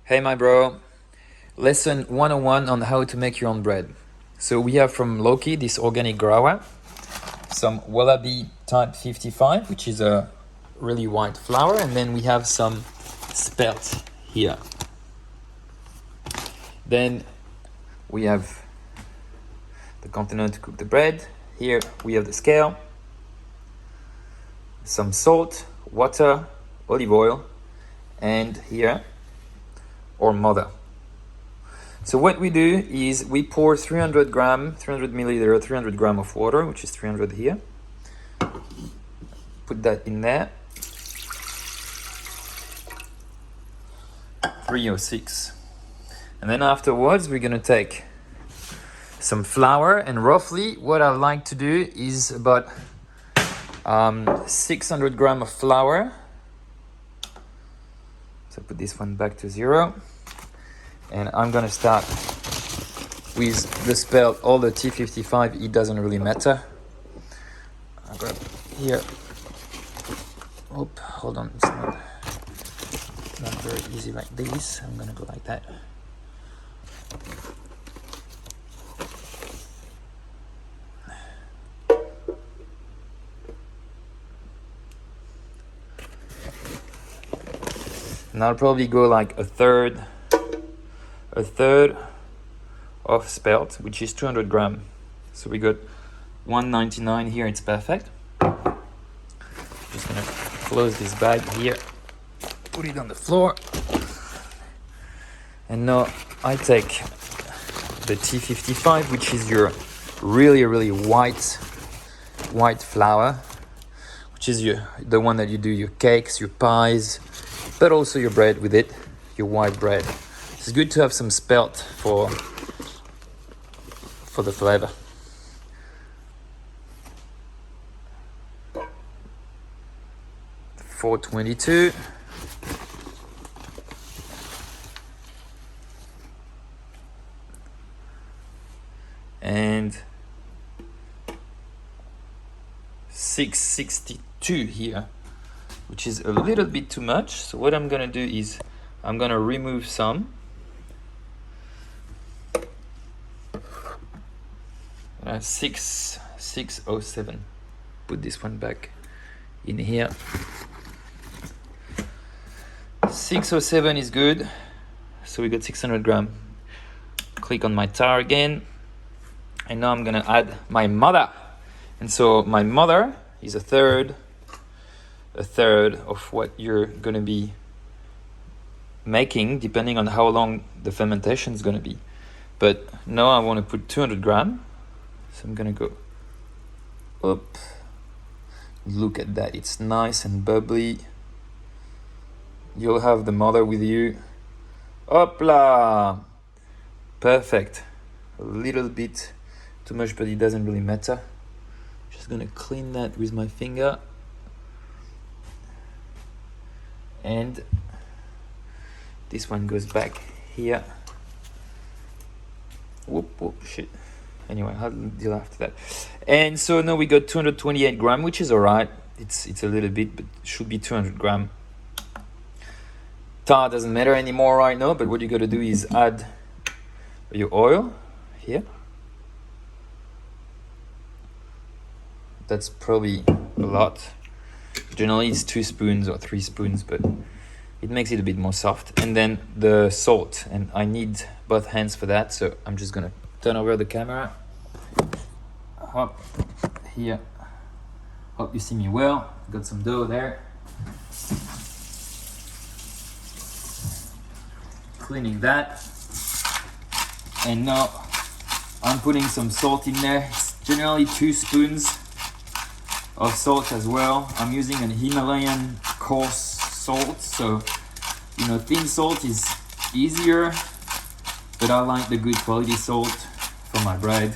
Hey my bro, lesson 101 on how to make your own bread. So we have from Loki this organic grawa, some wallaby type 55, which is a really white flour, and then we have some spelt here. Then we have the container to cook the bread. Here we have the scale, some salt, water, olive oil, and here or mother. So what we do is we pour 300 milliliter, 300 gram of water, which is 300 here. Put that in there. 306. And then afterwards, we're gonna take some flour, and roughly what I like to do is about 600 gram of flour. So put this one back to 0. And I'm gonna start with the spelt or the T55, it doesn't really matter. I grab here. Oh, hold on, it's not very easy like this. I'm gonna go like that. And I'll probably go like a third of spelt, which is 200 gram. So we got 199 here, it's perfect. Just gonna close this bag here, put it on the floor. And now I take the T55, which is your really white flour, which is the one that you do your cakes, your pies, but also your bread with it, your white bread. It's good to have some spelt for the flavor. $4.22. And $6.62 here, which is a little bit too much. So what I'm gonna do is I'm gonna remove some. 607. Put this one back in here. 607 is good. So we got 600 gram. Click on my tar again. And now I'm gonna add my mother. And so my mother is a third of what you're gonna be making, depending on how long the fermentation is gonna be. But now I wanna put 200 gram. So I'm gonna go up. Look at that, it's nice and bubbly. You'll have the mother with you. Hopla! Perfect. A little bit too much, but it doesn't really matter. Just gonna clean that with my finger. And this one goes back here. Whoop, shit. Anyway, I'll deal after that. And so now we got 228 gram, which is all right. It's a little bit, but it should be 200 gram. Tar doesn't matter anymore right now, but what you got to do is add your oil here. That's probably a lot. Generally it's 2 spoons or 3 spoons, but it makes it a bit more soft. And then the salt, and I need both hands for that, so I'm just gonna turn over the camera. Hop here. Hope you see me well. Got some dough there. Cleaning that. And now I'm putting some salt in there. It's generally 2 spoons of salt as well. I'm using an Himalayan coarse salt, so thin salt is easier, but I like the good quality salt for my bread.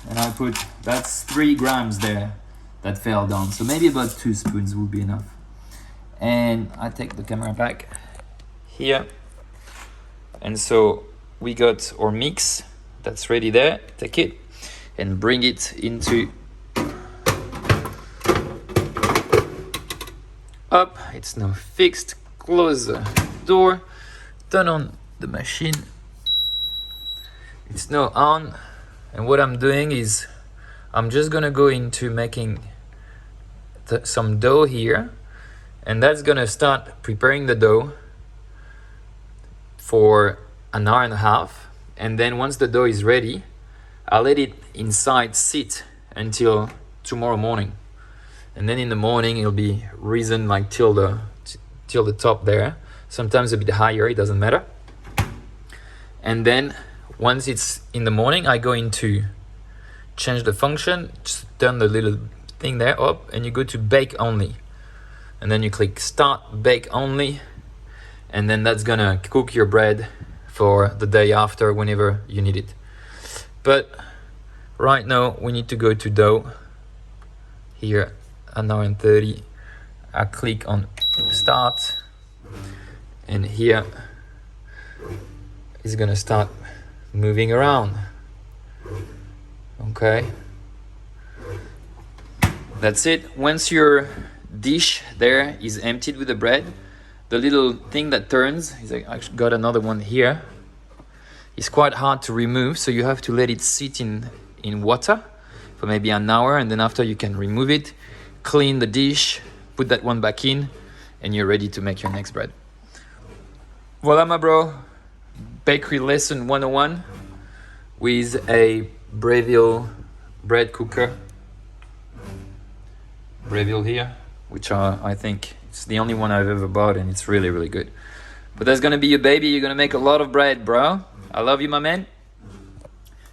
And I put, that's 3 grams there that fell down, so maybe about 2 spoons would be enough. And I take the camera back here, and so we got our mix that's ready there. Take it and bring it into up. It's now fixed. close the door, turn on the machine. It's now on, and what I'm doing is I'm just gonna go into making some dough here, and that's gonna start preparing the dough for an hour and a half. And then once the dough is ready, I'll let it inside sit until tomorrow morning. And then in the morning it'll be risen like till the top there, sometimes a bit higher, it doesn't matter. And then once it's in the morning, I go into change the function, just turn the little thing there up, and you go to bake only, and then you click start bake only, and then that's gonna cook your bread for the day after whenever you need it. But right now we need to go to dough here, an hour and 30. I click on start, and here it's gonna start moving around. Okay, that's it. Once your dish there is emptied with the bread, the little thing that turns is like, I got another one here. It's quite hard to remove, so you have to let it sit in water for maybe an hour, and then after you can remove it, clean the dish, put that one back in, and you're ready to make your next bread. Voila, my bro. Bakery lesson 101 with a Breville bread cooker. Breville here, which I think it's the only one I've ever bought, and it's really, really good. But that's gonna be your baby. You're gonna make a lot of bread, bro. I love you, my man.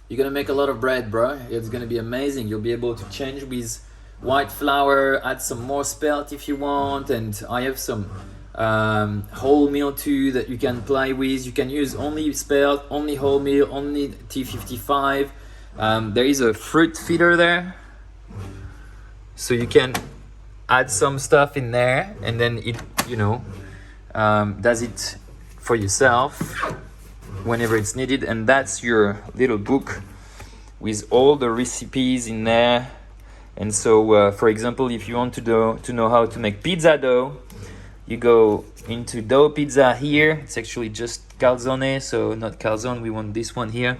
You're gonna make a lot of bread, bro. It's gonna be amazing. You'll be able to change with white flour, add some more spelt if you want, and I have some wholemeal too that you can play with. You can use only spelt, only wholemeal, only T55. There is a fruit feeder there, so you can add some stuff in there, and then it, does it for yourself whenever it's needed. And that's your little book with all the recipes in there. And so, for example, if you want to know how to make pizza dough, you go into dough pizza here. It's actually just calzone, so not calzone. We want this one here,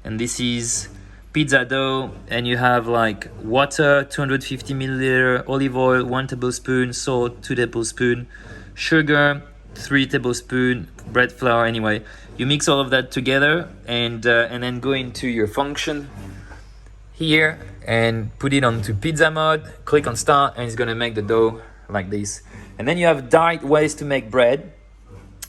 and this is pizza dough. And you have like water, 250 milliliter, olive oil, 1 tablespoon, salt, 2 tablespoon, sugar, 3 tablespoon, bread flour. Anyway, you mix all of that together, and then go into your function here and put it onto pizza mode. Click on start, and it's gonna make the dough like this. And then you have direct ways to make bread,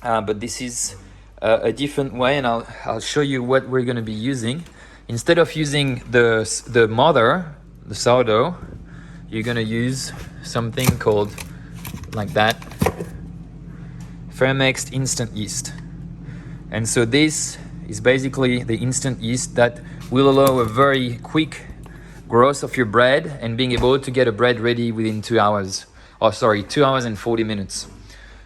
but this is a different way, and I'll show you what we're gonna be using. Instead of using the mother, the sourdough, you're gonna use something called like that, Fermexed instant yeast. And so this is basically the instant yeast that will allow a very quick growth of your bread and being able to get a bread ready within 2 hours. 2 hours and 40 minutes.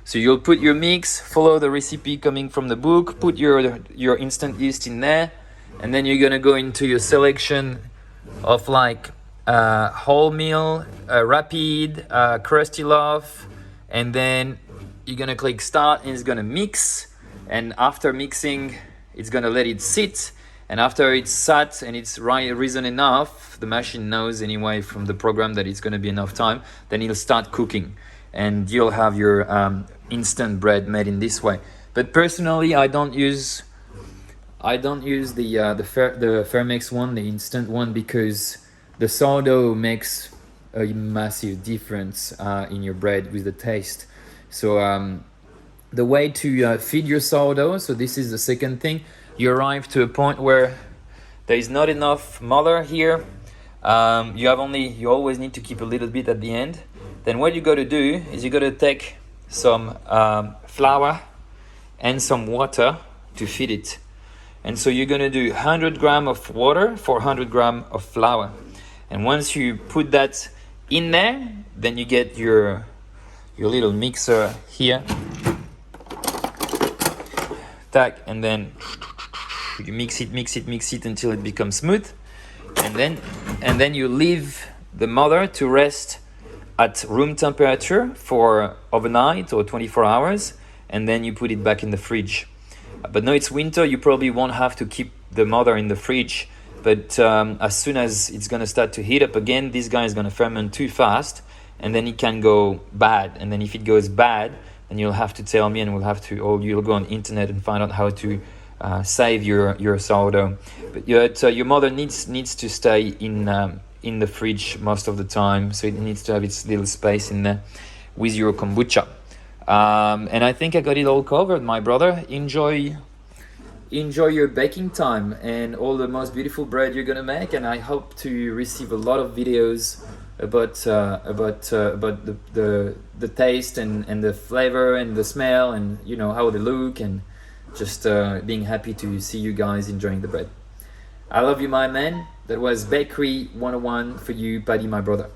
So you'll put your mix, follow the recipe coming from the book, put your instant yeast in there, and then you're gonna go into your selection of like wholemeal, rapid, crusty loaf, and then you're gonna click start, and it's gonna mix. And after mixing, it's gonna let it sit. And after it's sat and it's risen enough, the machine knows anyway from the program that it's gonna be enough time, then it'll start cooking, and you'll have your instant bread made in this way. But personally, I don't use the Fermex one, the instant one, because the sourdough makes a massive difference in your bread with the taste. So the way to feed your sourdough, so this is the second thing. You arrive to a point where there is not enough mother here. You always need to keep a little bit at the end. Then what you got to do is you got to take some flour and some water to feed it. And so you're going to do 100 gram of water for 100 gram of flour. And once you put that in there, then you get your little mixer here. Tack, and then you mix it until it becomes smooth, and then you leave the mother to rest at room temperature for overnight or 24 hours, and then you put it back in the fridge. But now it's winter, you probably won't have to keep the mother in the fridge, but as soon as it's going to start to heat up again, this guy is going to ferment too fast, and then it can go bad. And then if it goes bad, then you'll have to tell me, and or you'll go on the internet and find out how to save your sourdough. But your mother needs to stay in the fridge most of the time, so it needs to have its little space in there with your kombucha. And I think I got it all covered, my brother. Enjoy your baking time and all the most beautiful bread you're gonna make, and I hope to receive a lot of videos about the taste and the flavor and the smell, and you know how they look, and just being happy to see you guys enjoying the bread. I love you, my man. That was Bakery 101 for you, Paddy, my brother.